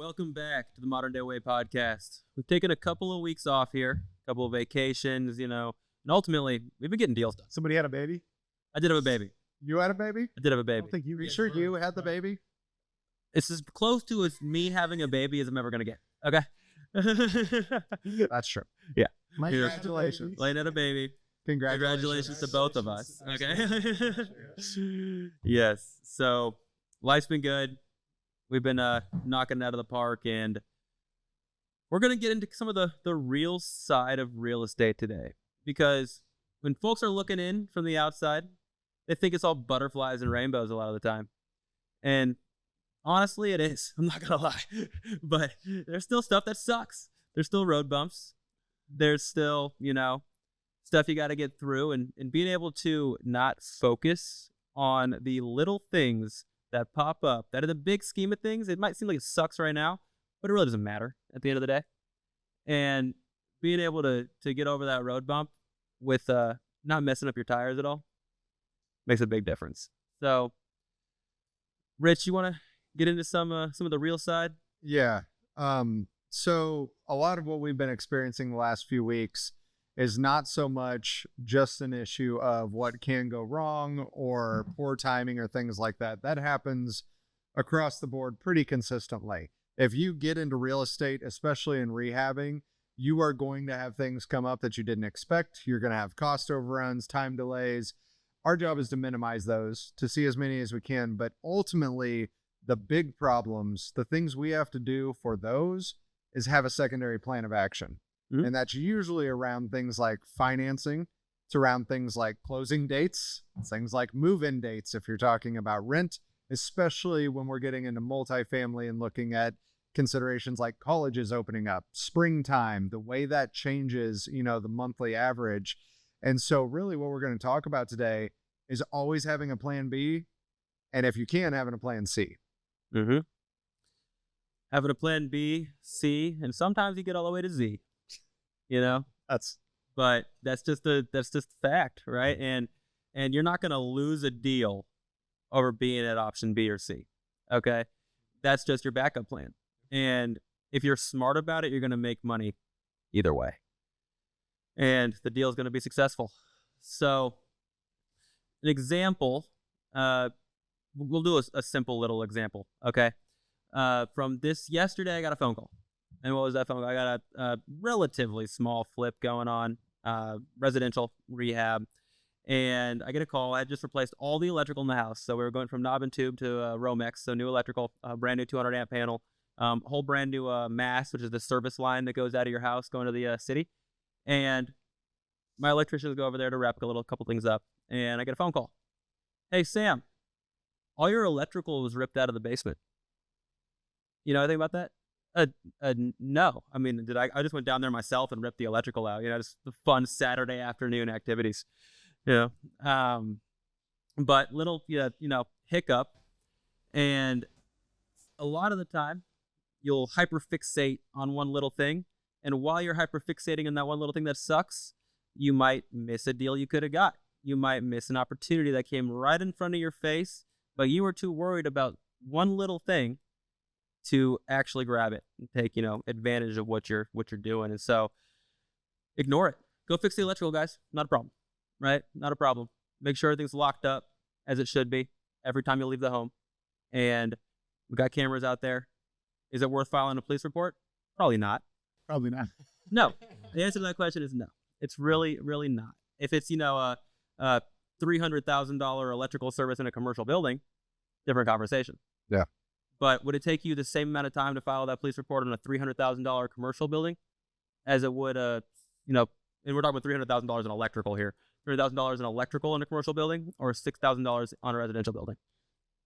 Welcome back to the Modern Day Way podcast. We've taken a couple of weeks off here, a couple of vacations, and ultimately, we've been getting deals done. Somebody had a baby? I did have a baby. You had a baby? I did have a I baby. don't think you. Are you sure you had the baby? It's as close to as me having a baby as I'm ever going to get. Okay? That's true. Yeah. Congratulations. Laying at a baby. Congratulations to both of us. Okay? Yes. So, life's been good. We've been knocking it out of the park, and we're going to get into some of the real side of real estate today. Because when folks are looking in from the outside, they think it's all butterflies and rainbows a lot of the time. And honestly, it is. I'm not going to lie. But there's still stuff that sucks. There's still road bumps. There's still, stuff you got to get through. And being able to not focus on the little things that pop up, that in the big scheme of things, it might seem like it sucks right now, but it really doesn't matter at the end of the day. And being able to get over that road bump with not messing up your tires at all makes a big difference. So, Rich, you want to get into some of the real side? Yeah. So a lot of what we've been experiencing the last few weeks is not so much just an issue of what can go wrong or poor timing or things like that. That happens across the board pretty consistently. If you get into real estate, especially in rehabbing, you are going to have things come up that you didn't expect. You're going to have cost overruns, time delays. Our job is to minimize those, to see as many as we can. But ultimately, the big problems, the things we have to do for those is have a secondary plan of action. Mm-hmm. And that's usually around things like financing. It's around things like closing dates, things like move-in dates if you're talking about rent, especially when we're getting into multifamily and looking at considerations like colleges opening up, springtime, the way that changes, the monthly average. And so really what we're going to talk about today is always having a plan B, and if you can, having a plan C. Mm-hmm. Having a plan B, C, and sometimes you get all the way to Z. But that's just the fact, right? And you're not going to lose a deal over being at option B or C. Okay? That's just your backup plan. And if you're smart about it, you're going to make money either way. And the deal is going to be successful. So, an example, we'll do a simple little example, okay? From this yesterday, I got a phone call. And what was that phone call? I got a relatively small flip going on, residential rehab. And I get a call. I had just replaced all the electrical in the house. So we were going from knob and tube to Romex, so new electrical, brand new 200 amp panel, whole brand new mast, which is the service line that goes out of your house going to the city. And my electricians go over there to wrap a couple things up. And I get a phone call. Hey, Sam, all your electrical was ripped out of the basement. You know anything about that? No. I mean, I just went down there myself and ripped the electrical out. Just the fun Saturday afternoon activities. But little, hiccup. And a lot of the time, you'll hyperfixate on one little thing. And while you're hyperfixating on that one little thing that sucks, you might miss a deal you could have got. You might miss an opportunity that came right in front of your face, but you were too worried about one little thing to actually grab it and take, advantage of what you're doing. And so ignore it. Go fix the electrical, guys. Not a problem, right? Not a problem. Make sure everything's locked up as it should be every time you leave the home. And we got cameras out there. Is it worth filing a police report? Probably not. Probably not. No. The answer to that question is no. It's really, really not. If it's, a $300,000 electrical service in a commercial building, different conversation. Yeah. But would it take you the same amount of time to file that police report on a $300,000 commercial building as it would, and we're talking about $300,000 in electrical here, $300,000 in electrical in a commercial building or $6,000 on a residential building?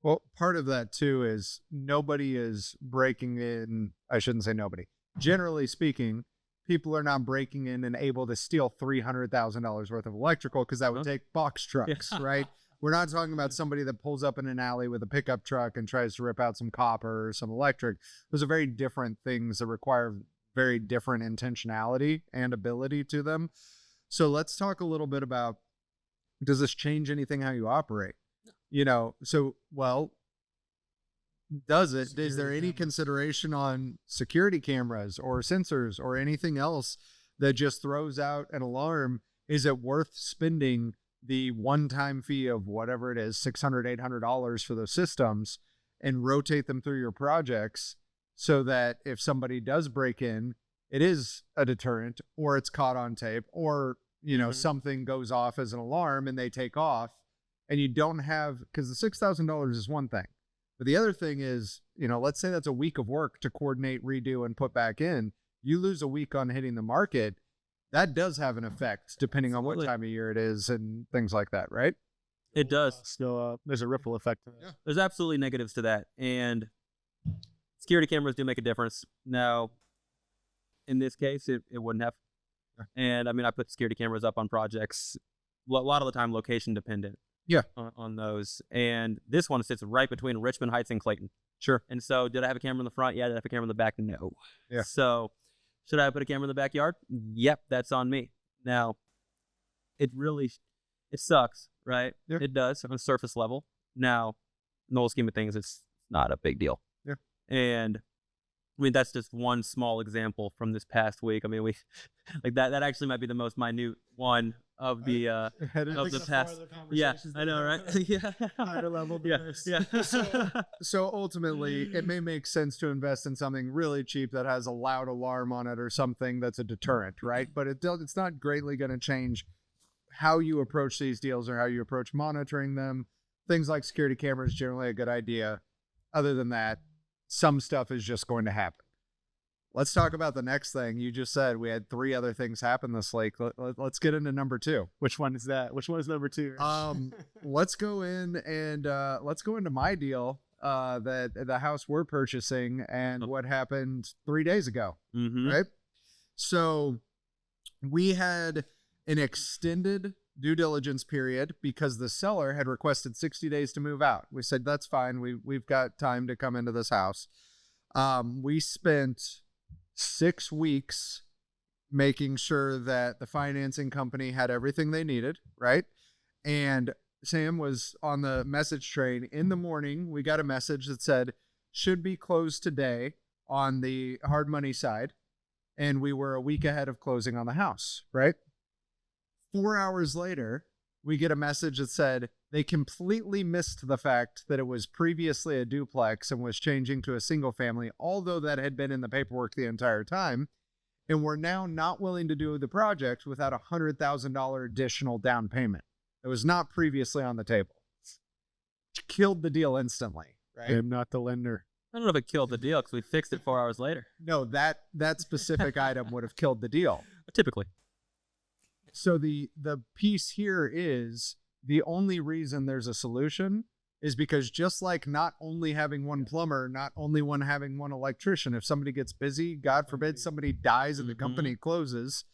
Well, part of that too is nobody is breaking in. I shouldn't say nobody. Generally speaking, people are not breaking in and able to steal $300,000 worth of electrical because that would take box trucks, right? We're not talking about somebody that pulls up in an alley with a pickup truck and tries to rip out some copper or some electric. Those are very different things that require very different intentionality and ability to them. So let's talk a little bit about, does this change anything how you operate? does it, is Security there any cameras. consideration on security cameras or sensors or anything else that just throws out an alarm? Is it worth spending the one-time fee of whatever it is, $600, $800 for those systems, and rotate them through your projects so that if somebody does break in, it is a deterrent, or it's caught on tape, or, you know, something goes off as an alarm and they take off, and you don't have, because the $6,000 is one thing. But the other thing is, you know, let's say that's a week of work to coordinate, redo, and put back in. You lose a week on hitting the market. That does have an effect depending on what Absolutely. time of year it is and things like that, right? It does. Still, there's a ripple effect to that. Yeah. There's absolutely negatives to that, and security cameras do make a difference. Now, in this case, it wouldn't have. And I mean, I put security cameras up on projects a lot of the time, location dependent. Yeah. On those, and this one sits right between Richmond Heights and Clayton. Sure. And so, did I have a camera in the front? Yeah. Did I have a camera in the back? No. Yeah. So, should I put a camera in the backyard? Yep, that's on me. Now, it sucks, right? Yeah. It does on a surface level. Now, in the whole scheme of things, it's not a big deal. Yeah. And I mean, that's just one small example from this past week. I mean, we like that actually might be the most minute one of the of the past. Yeah, I know, right? Yeah. Higher level than Yeah. this. Yeah. So ultimately, it may make sense to invest in something really cheap that has a loud alarm on it or something that's a deterrent, right? But it's not greatly going to change how you approach these deals or how you approach monitoring them. Things like security cameras generally a good idea. Other than that, some stuff is just going to happen. Let's talk about the next thing. You just said we had 3 other things happen this week. Let's get into number 2. Which one is that? Which one is number 2? Let's go in and let's go into my deal, that the house we're purchasing and what happened 3 days ago. Mm-hmm. Right. So we had an extended due diligence period because the seller had requested 60 days to move out. We said, that's fine. We've got time to come into this house. We spent 6 weeks making sure that the financing company had everything they needed, right? And Sam was on the message train. In the morning, we got a message that said, should be closed today on the hard money side. And we were a week ahead of closing on the house, right? 4 hours later, we get a message that said they completely missed the fact that it was previously a duplex and was changing to a single family, although that had been in the paperwork the entire time. And we're now not willing to do the project without a $100,000 additional down payment. It was not previously on the table. Killed the deal instantly, right? I'm not the lender. I don't know if it killed the deal because we fixed it 4 hours later. No, that specific item would have killed the deal. Typically. So the piece here is the only reason there's a solution is because just like not only having one plumber, not only having one electrician, if somebody gets busy, God forbid somebody dies and the company closes,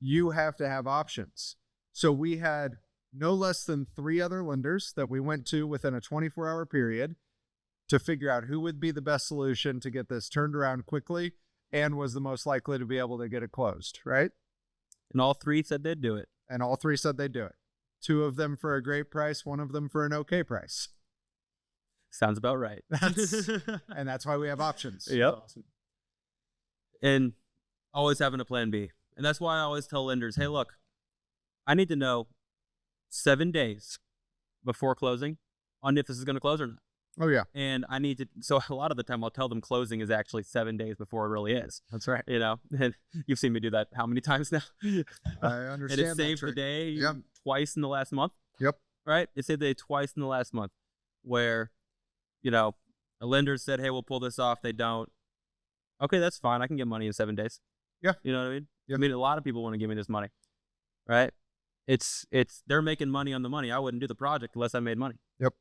you have to have options. So we had no less than 3 other lenders that we went to within a 24-hour period to figure out who would be the best solution to get this turned around quickly and was the most likely to be able to get it closed, right? And all 3 said they'd do it. And all 3 said they'd do it. 2 of them for a great price, 1 of them for an okay price. Sounds about right. And that's why we have options. Yep. Awesome. And always having a plan B. And that's why I always tell lenders, hey, look, I need to know 7 days before closing on if this is going to close or not. Oh, yeah. And I need to, so a lot of the time I'll tell them closing is actually 7 days before it really is. That's right. You know, and you've seen me do that how many times now? I understand. And it saved the day twice in the last month. Yep. Right? It saved the day twice in the last month where, you know, a lender said, hey, we'll pull this off. They don't. Okay, that's fine. I can get money in 7 days. Yeah. You know what I mean? Yep. I mean, a lot of people want to give me this money. Right? It's they're making money on the money. I wouldn't do the project unless I made money. Yep.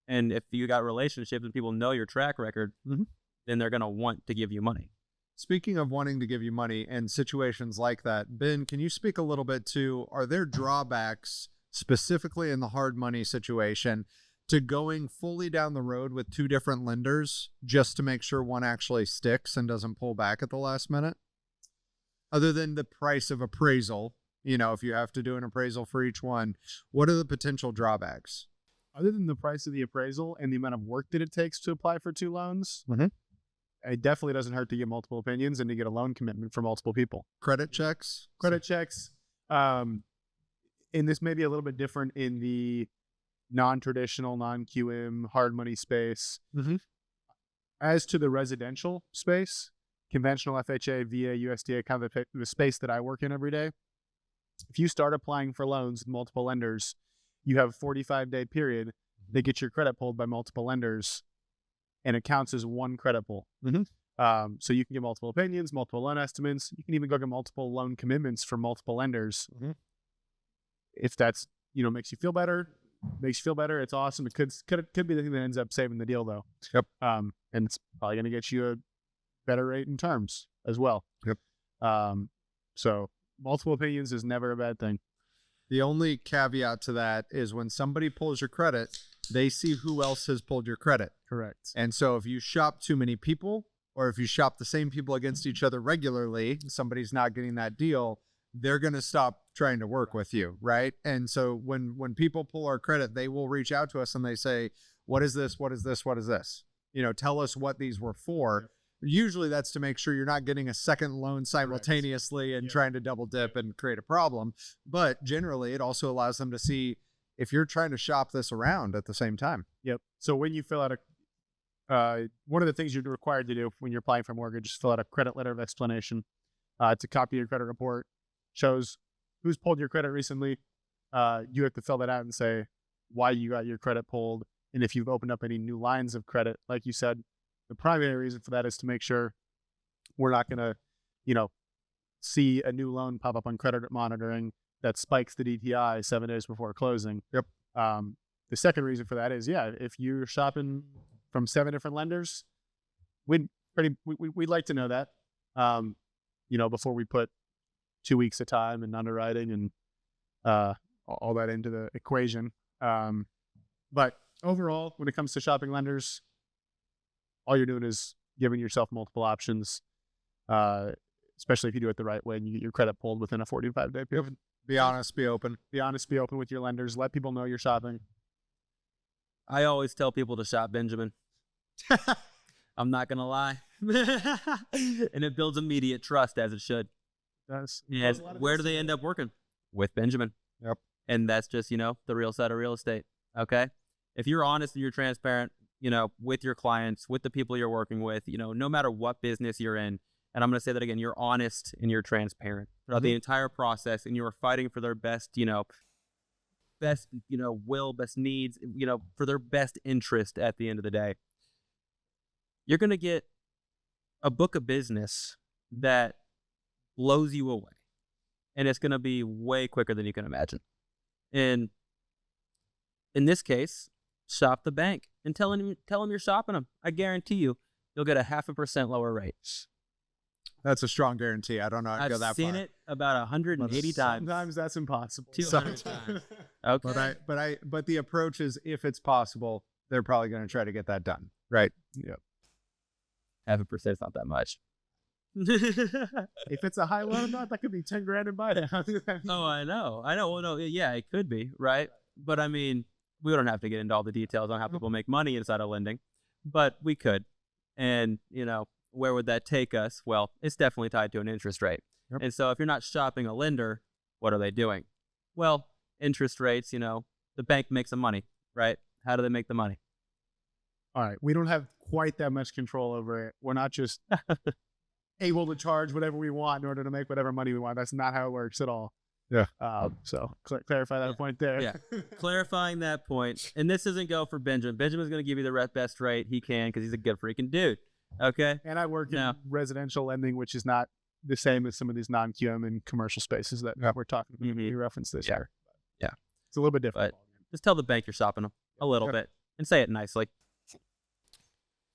And if you got relationships and people know your track record, then they're going to want to give you money. Speaking of wanting to give you money and situations like that, Ben, can you speak a little bit to, are there drawbacks specifically in the hard money situation to going fully down the road with 2 different lenders just to make sure one actually sticks and doesn't pull back at the last minute? Other than the price of appraisal, you know, if you have to do an appraisal for each one, what are the potential drawbacks? other than the price of the appraisal and the amount of work that it takes to apply for 2 loans, Mhm. it definitely doesn't hurt to get multiple opinions and to get a loan commitment for multiple people. Credit checks. Credit checks. And this may be a little bit different in the non-traditional, non-QM, hard money space. Mm-hmm. As to the residential space, conventional FHA, VA, USDA, kind of the space that I work in every day, if you start applying for loans with multiple lenders, you have a 45-day period that gets your credit pulled by multiple lenders, and it counts as one credit pull. Mm-hmm. So you can get multiple opinions, multiple loan estimates. You can even go get multiple loan commitments from multiple lenders. Mm-hmm. If that's, makes you feel better, it's awesome. It could be the thing that ends up saving the deal, though. Yep. And it's probably going to get you a better rate in terms as well. Yep. So multiple opinions is never a bad thing. The only caveat to that is when somebody pulls your credit, they see who else has pulled your credit. Correct. And so if you shop too many people, or if you shop the same people against each other regularly, and somebody's not getting that deal, they're going to stop trying to work with you, right? And so when people pull our credit, they will reach out to us and they say, what is this? What is this? What is this? Tell us what these were for. Usually that's to make sure you're not getting a second loan simultaneously and trying to double dip and create a problem. But generally, it also allows them to see if you're trying to shop this around at the same time. Yep. So when you fill out one of the things you're required to do when you're applying for a mortgage is fill out a credit letter of explanation. It's a copy of your credit report, shows who's pulled your credit recently. You have to fill that out and say why you got your credit pulled, and if you've opened up any new lines of credit. Like you said, the primary reason for that is to make sure we're not going to, see a new loan pop up on credit monitoring that spikes the DTI 7 days before closing. Yep. The second reason for that is, if you're shopping from 7 different lenders, we'd like to know that, before we put 2 weeks of time and underwriting and all that into the equation. But overall, when it comes to shopping lenders, all you're doing is giving yourself multiple options, especially if you do it the right way and you get your credit pulled within a 45-day period. Be honest, be open. Be honest, be open with your lenders. Let people know you're shopping. I always tell people to shop Benjamin. I'm not going to lie. And it builds immediate trust, as it should. That's And where do they end up working? With Benjamin. Yep. And that's just, the real side of real estate. Okay? If you're honest and you're transparent, with your clients, with the people you're working with, no matter what business you're in, and I'm going to say that again, you're honest and you're transparent throughout the entire process, and you're fighting for their best, will, best needs, for their best interest at the end of the day. You're going to get a book of business that blows you away. And it's going to be way quicker than you can imagine. And in this case, shop the bank and tell them you're shopping them. I guarantee you'll get a 0.5% lower rate. That's a strong guarantee. I don't know. I'd go I've that seen far. it about 180 times. Sometimes that's impossible. 200 times. Okay. But the approach is, if it's possible, they're probably going to try to get that done. Right. Yep. 0.5% is not that much. If it's a high loan amount, that could be 10 grand in buy down. Oh, I know. Well, no, yeah, it could be, right? But I mean, we don't have to get into all the details on how people make money inside of lending, but we could. And, where would that take us? Well, it's definitely tied to an interest rate. Yep. And so if you're not shopping a lender, what are they doing? Well, interest rates, the bank makes some money, right? How do they make the money? All right. We don't have quite that much control over it. We're not just able to charge whatever we want in order to make whatever money we want. That's not how it works at all. Yeah. So clarify that point there. Yeah. Clarifying that point. And this doesn't go for Benjamin. Benjamin's going to give you the best rate he can because he's a good freaking dude. Okay. And I work in residential lending, which is not the same as some of these non-QM and commercial spaces that we're talking about. Mm-hmm. We referenced this here. Yeah. It's a little bit different. But just tell the bank you're shopping them a little bit and say it nicely.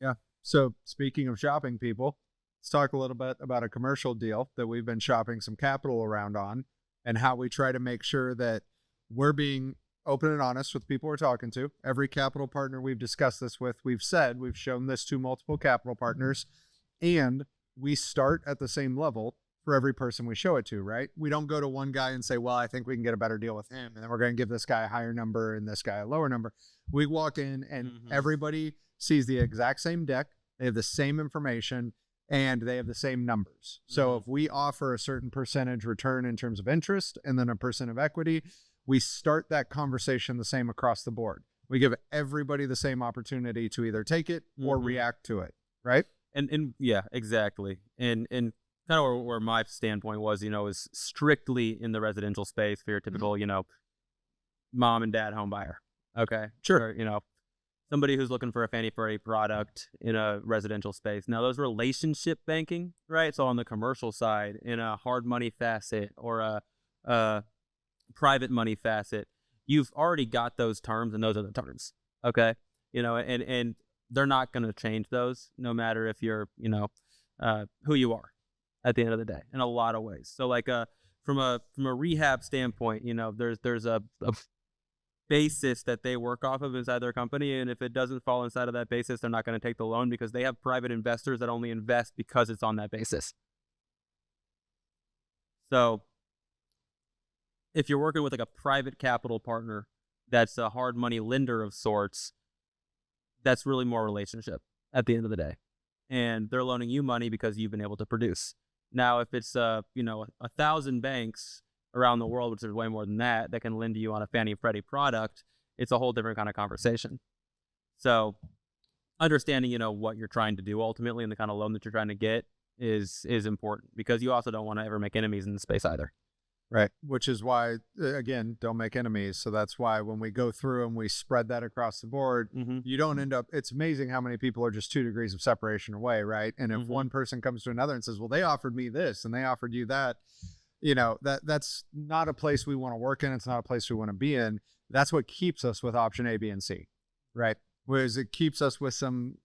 Yeah. So speaking of shopping people, let's talk a little bit about a commercial deal that we've been shopping some capital around on, and how we try to make sure that we're being open and honest with people we're talking to. Every capital partner we've discussed this with, we've shown this to multiple capital partners, and we start at the same level for every person we show it to, right? We don't go to one guy and say, well, I think we can get a better deal with him, and then we're going to give this guy a higher number and this guy a lower number. We walk in and everybody sees the exact same deck. They have the same information and they have the same numbers. So if we offer a certain percentage return in terms of interest and then a percent of equity, we start that conversation the same across the board. We give everybody the same opportunity to either take it or react to it, right? And yeah, exactly. And kind of where my standpoint was, is strictly in the residential space for your typical, mom and dad home buyer. Okay. Sure. Or, somebody who's looking for a Fannie Freddie product in a residential space. Now, those relationship banking, right? So on the commercial side, in a hard money facet or a private money facet, you've already got those terms, and those are the terms. Okay. And they're not going to change those no matter if you're, who you are at the end of the day in a lot of ways. So like from a rehab standpoint, there's a basis that they work off of inside their company, and if it doesn't fall inside of that basis, they're not going to take the loan because they have private investors that only invest because it's on that basis. So if you're working with like a private capital partner that's a hard money lender of sorts, that's really more relationship at the end of the day, and they're loaning you money because you've been able to produce. Now, if it's 1,000 banks around the world, which is way more than that can lend you on a Fannie Freddie product, it's a whole different kind of conversation. So understanding, what you're trying to do ultimately and the kind of loan that you're trying to get is important, because you also don't want to ever make enemies in the space either. Right. Which is why, again, don't make enemies. So that's why when we go through and we spread that across the board, you don't end up, it's amazing how many people are just 2 degrees of separation away, right? And if one person comes to another and says, well, they offered me this and they offered you that, that's not a place we want to work in. It's not a place we want to be in. That's what keeps us with option A, B, and C, right? Whereas it keeps us with some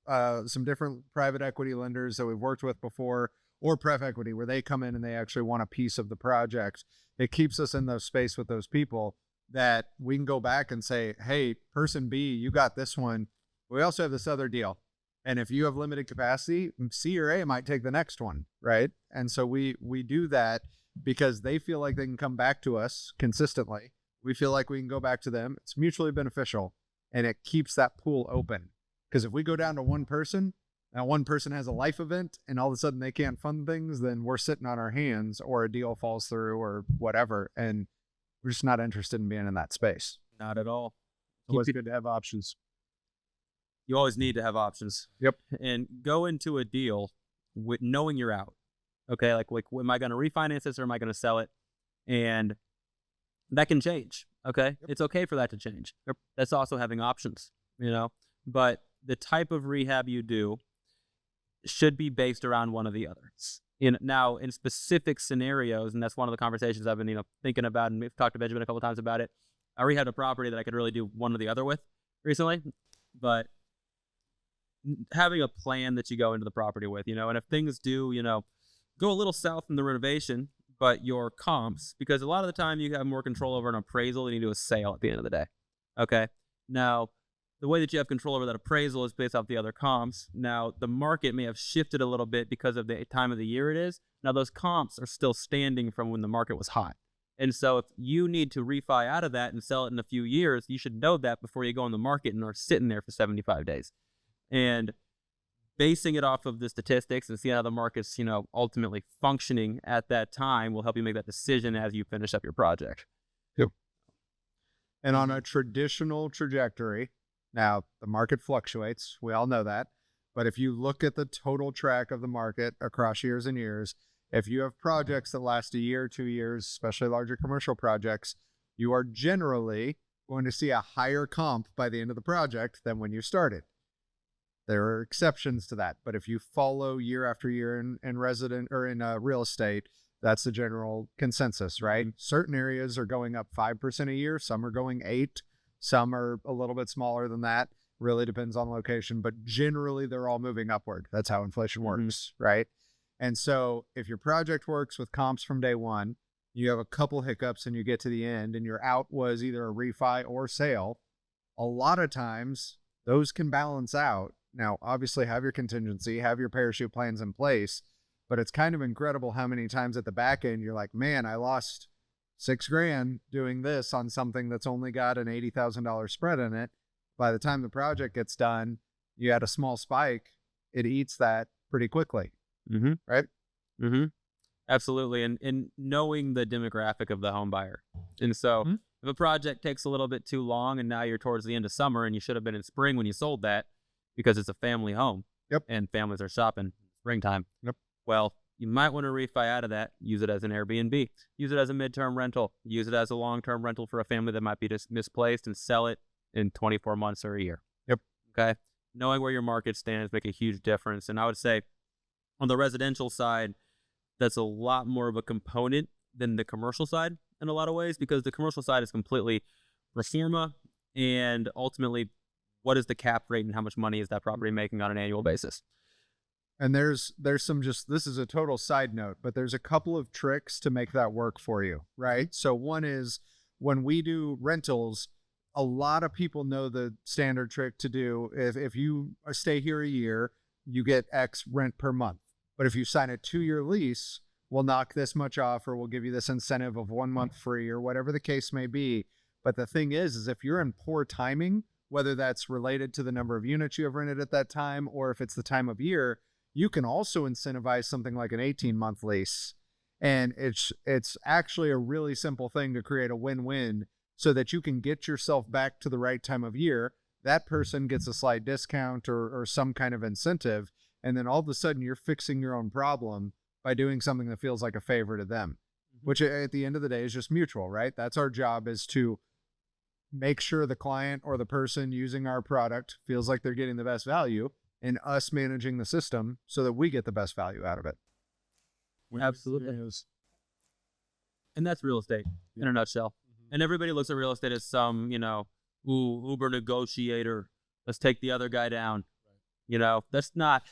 different private equity lenders that we've worked with before, or pref equity, where they come in and they actually want a piece of the project. It keeps us in those space with those people that we can go back and say, hey, person B, you got this one. We also have this other deal. And if you have limited capacity, C or A might take the next one, right? And so we do that because they feel like they can come back to us consistently. We feel like we can go back to them. It's mutually beneficial, and it keeps that pool open. Because if we go down to one person, and one person has a life event and all of a sudden they can't fund things, then we're sitting on our hands, or a deal falls through or whatever. And we're just not interested in being in that space. Not at all. It's always good to have options. You always need to have options. Yep. And go into a deal with knowing you're out. Okay. Like am I going to refinance this or am I going to sell it? And that can change. Okay. Yep. It's okay for that to change. Yep. That's also having options, but the type of rehab you do should be based around one or the other. Now, in specific scenarios, and that's one of the conversations I've been, thinking about, and we've talked to Benjamin a couple of times about it. I rehabbed a property that I could really do one or the other with recently, but having a plan that you go into the property with, and if things do, go a little south in the renovation, but your comps, because a lot of the time you have more control over an appraisal than you do a sale at the end of the day. Okay. Now, the way that you have control over that appraisal is based off the other comps. Now, the market may have shifted a little bit because of the time of the year it is. Now, those comps are still standing from when the market was hot. And so if you need to refi out of that and sell it in a few years, you should know that before you go on the market and are sitting there for 75 days. And basing it off of the statistics and seeing how the market's, ultimately functioning at that time will help you make that decision as you finish up your project. Yep. And on a traditional trajectory, now, the market fluctuates. We all know that. But if you look at the total track of the market across years and years, if you have projects that last a year, 2 years, especially larger commercial projects, you are generally going to see a higher comp by the end of the project than when you started. There are exceptions to that. But if you follow year after year in real estate, that's the general consensus, right? Certain areas are going up 5% a year. Some are going 8%. Some are a little bit smaller than that. Really depends on location, but generally they're all moving upward. That's how inflation works, right? And so if your project works with comps from day one, you have a couple hiccups and you get to the end and your out was either a refi or sale, a lot of times those can balance out. Now, obviously have your contingency, have your parachute plans in place, But it's kind of incredible how many times at the back end you're like, man, I lost $6,000 doing this on something that's only got an $80,000 spread in it. By the time the project gets done, you had a small spike. It eats that pretty quickly. Mm-hmm. Right? Mm-hmm. Absolutely. And knowing the demographic of the home buyer. And so if a project takes a little bit too long and now you're towards the end of summer and you should have been in spring when you sold that because it's a family home. Yep. And families are shopping springtime. Yep. Well, you might want to refi out of that, use it as an Airbnb, use it as a midterm rental, use it as a long-term rental for a family that might be just misplaced, and sell it in 24 months or a year. Yep. Okay. Knowing where your market stands make a huge difference. And I would say on the residential side, that's a lot more of a component than the commercial side in a lot of ways, because the commercial side is completely pro forma, and ultimately what is the cap rate and how much money is that property making on an annual basis. And there's some, just, this is a total side note, but there's a couple of tricks to make that work for you, right? So one is, when we do rentals, a lot of people know the standard trick to do. If you stay here a year, you get X rent per month. But if you sign a 2-year lease, we'll knock this much off, or we'll give you this incentive of 1 month free, or whatever the case may be. But the thing is if you're in poor timing, whether that's related to the number of units you have rented at that time, or if it's the time of year, you can also incentivize something like an 18-month lease. And it's actually a really simple thing to create a win-win, so that you can get yourself back to the right time of year. That person gets a slight discount or some kind of incentive. And then all of a sudden you're fixing your own problem by doing something that feels like a favor to them, which at the end of the day is just mutual, right? That's our job, is to make sure the client or the person using our product feels like they're getting the best value, and us managing the system so that we get the best value out of it. Absolutely. And that's real estate in a nutshell. And everybody looks at real estate as some, Uber negotiator. Let's take the other guy down. That's not,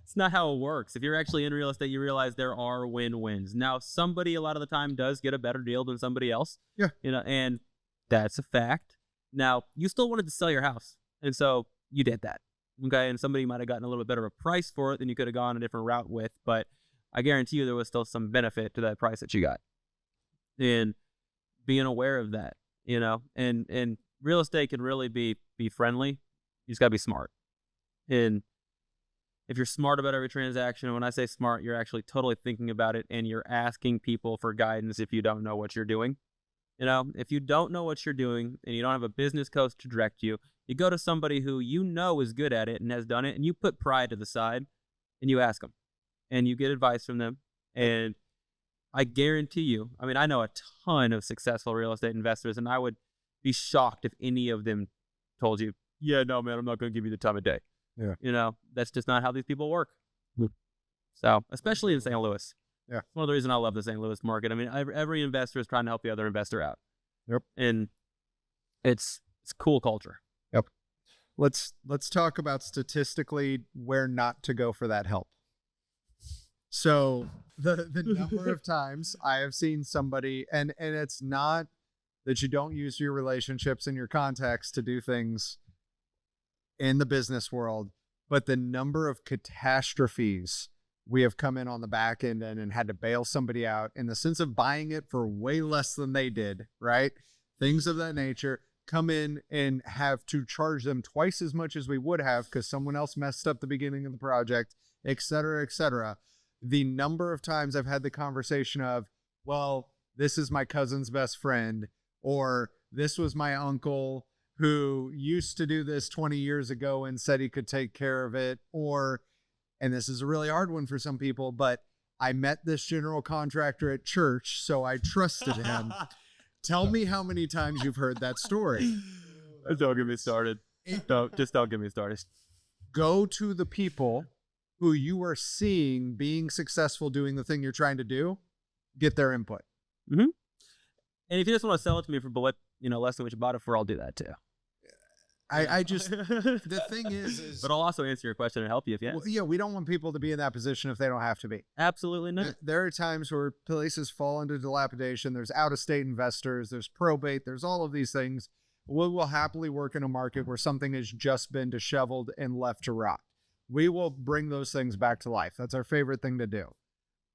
it's not how it works. If you're actually in real estate, you realize there are win-wins. Now, somebody a lot of the time does get a better deal than somebody else. Yeah. And that's a fact. Now, you still wanted to sell your house, and so you did that. Okay. And somebody might have gotten a little bit better of a price for it than you could have gone a different route with, but I guarantee you there was still some benefit to that price that you got. And being aware of that, and real estate can really be friendly. You just gotta be smart. And if you're smart about every transaction, when I say smart, you're actually totally thinking about it, and you're asking people for guidance if you don't know what you're doing. If you don't know what you're doing and you don't have a business coach to direct you, you go to somebody who is good at it and has done it, and you put pride to the side and you ask them and you get advice from them. And I guarantee you, I know a ton of successful real estate investors, and I would be shocked if any of them told you, yeah, no, man, I'm not going to give you the time of day. Yeah. That's just not how these people work. So, especially in St. Louis. Yeah. One of the reasons I love the St. Louis market. Every investor is trying to help the other investor out. Yep. And it's cool culture. Yep. Let's talk about statistically where not to go for that help. So the number of times I have seen somebody, and it's not that you don't use your relationships and your contacts to do things in the business world, but the number of catastrophes we have come in on the back end and had to bail somebody out in the sense of buying it for way less than they did, right? Things of that nature, come in and have to charge them twice as much as we would have because someone else messed up the beginning of the project, et cetera, et cetera. The number of times I've had the conversation of, well, this is my cousin's best friend, or this was my uncle who used to do this 20 years ago and said he could take care of it, or, and this is a really hard one for some people, but I met this general contractor at church, so I trusted him. Tell me how many times you've heard that story. Don't get me started. Don't get me started. Go to the people who you are seeing being successful doing the thing you're trying to do, get their input. Mm-hmm. And if you just want to sell it to me for less than what you bought it for, I'll do that too. I just, the thing is but I'll also answer your question and help you if you ask. Well, yeah, we don't want people to be in that position if they don't have to be. Absolutely not. There are times where places fall into dilapidation. There's out-of-state investors. There's probate. There's all of these things. We will happily work in a market where something has just been disheveled and left to rot. We will bring those things back to life. That's our favorite thing to do.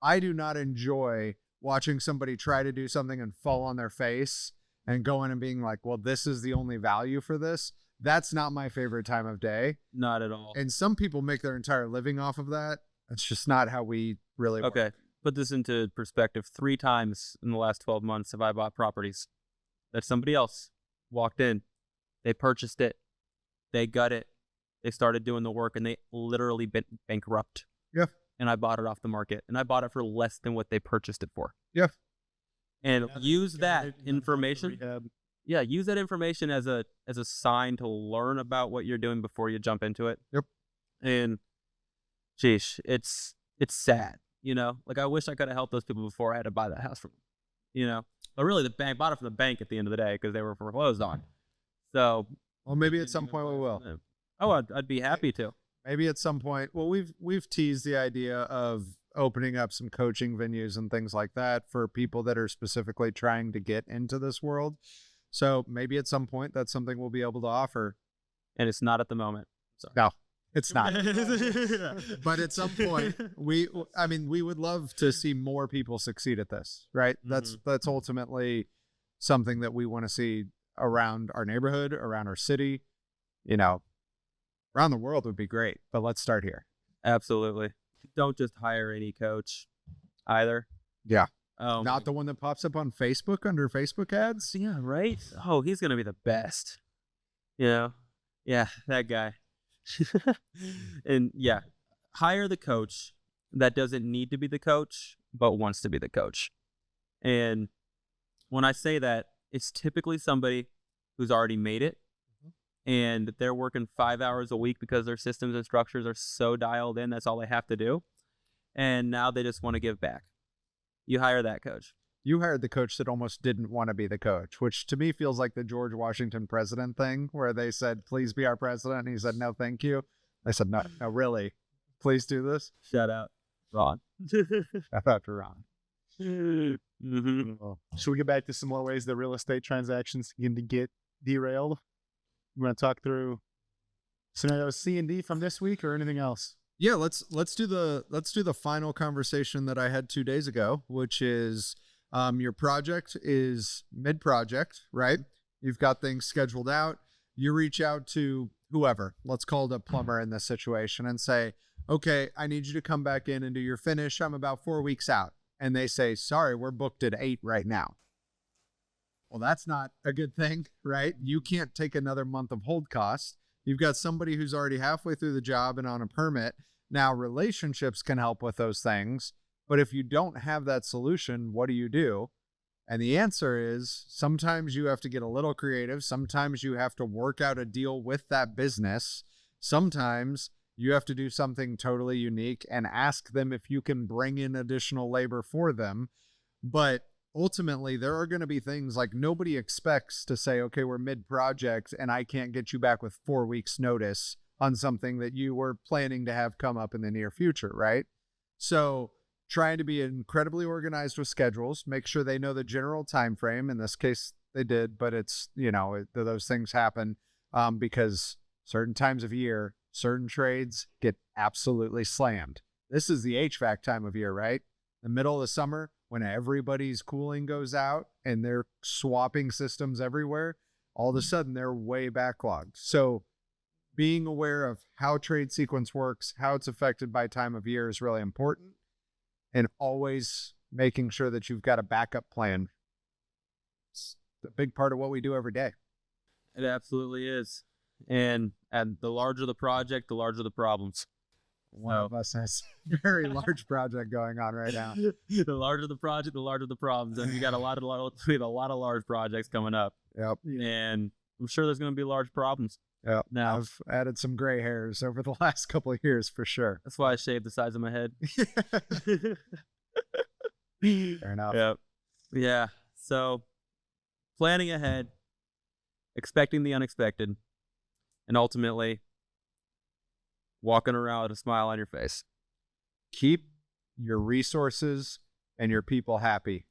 I do not enjoy watching somebody try to do something and fall on their face and go in and being like, well, this is the only value for this. That's not my favorite time of day. Not at all. And some people make their entire living off of that. It's just not how we really work. Okay. Put this into perspective. 3 times in the last 12 months have I bought properties that somebody else walked in. They purchased it. They got it. They started doing the work and they literally been bankrupt. Yeah. And I bought it off the market and I bought it for less than what they purchased it for. Yeah. And Yeah, use got that it, information. rehab. Yeah, use that information as a sign to learn about what you're doing before you jump into it. Yep. And sheesh, it's sad, you know? Like I wish I could have helped those people before I had to buy that house from them, you know? But really the bank bought it from the bank at the end of the day because they were foreclosed on. So Well, maybe at some point we will. Oh, I'd be happy to. Maybe at some point. Well, we've teased the idea of opening up some coaching venues and things like that for people that are specifically trying to get into this world. So maybe at some point that's something we'll be able to offer. And it's not at the moment. Sorry. No, it's not. But at some point, we would love to see more people succeed at this, right? That's ultimately something that we want to see around our neighborhood, around our city, you know, around the world would be great. But let's start here. Absolutely. Don't just hire any coach either. Yeah. Not the one that pops up on Facebook under Facebook ads. Yeah, right? Oh, he's going to be the best. You know? Yeah, that guy. And yeah, hire the coach that doesn't need to be the coach, but wants to be the coach. And when I say that, it's typically somebody who's already made it and they're working 5 hours a week because their systems and structures are so dialed in. That's all they have to do. And now they just want to give back. You hire that coach. You hired the coach that almost didn't want to be the coach, which to me feels like the George Washington president thing where they said, please be our president. And he said, no, thank you. They said, no, really, please do this. Shout out, Ron. Shout out to Ron. Should we get back to some more ways that real estate transactions begin to get derailed? You want to talk through scenarios C and D from this week or anything else? Yeah, let's do the final conversation that I had 2 days ago, which is your project is mid-project, right? You've got things scheduled out. You reach out to whoever, let's call it a plumber in this situation, and say, okay, I need you to come back in and do your finish. I'm about 4 weeks out. And they say, sorry, we're booked at 8 right now. Well, that's not a good thing, right? You can't take another month of hold costs. You've got somebody who's already halfway through the job and on a permit. Now, relationships can help with those things. But if you don't have that solution, what do you do? And the answer is sometimes you have to get a little creative. Sometimes you have to work out a deal with that business. Sometimes you have to do something totally unique and ask them if you can bring in additional labor for them. But ultimately, there are going to be things like nobody expects to say, okay, we're mid-project and I can't get you back with 4 weeks notice on something that you were planning to have come up in the near future, right? So trying to be incredibly organized with schedules, make sure they know the general time frame. In this case, they did, but it's, those things happen because certain times of year, certain trades get absolutely slammed. This is the HVAC time of year, right? The middle of the summer, when everybody's cooling goes out and they're swapping systems everywhere, all of a sudden they're way backlogged. So being aware of how trade sequence works, how it's affected by time of year is really important. And always making sure that you've got a backup plan. It's a big part of what we do every day. It absolutely is. And the larger the project, the larger the problems. One of us has a very large project going on right now. The larger the project, the larger the problems. And we got we have a lot of large projects coming up. Yep. And I'm sure there's going to be large problems. Yep. Now, I've added some gray hairs over the last couple of years for sure. That's why I shaved the size of my head. Fair enough. Yep. Yeah. So planning ahead, expecting the unexpected, and ultimately walking around with a smile on your face. Keep your resources and your people happy.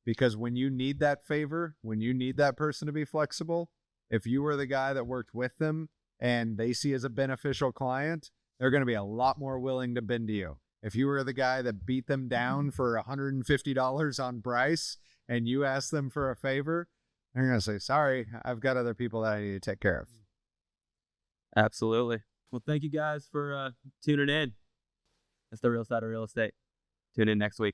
Because when you need that favor, when you need that person to be flexible, if you were the guy that worked with them and they see as a beneficial client, they're going to be a lot more willing to bend to you. If you were the guy that beat them down for $150 on Bryce and you ask them for a favor, they're going to say, sorry, I've got other people that I need to take care of. Absolutely. Well, thank you guys for tuning in. That's the real side of real estate. Tune in next week.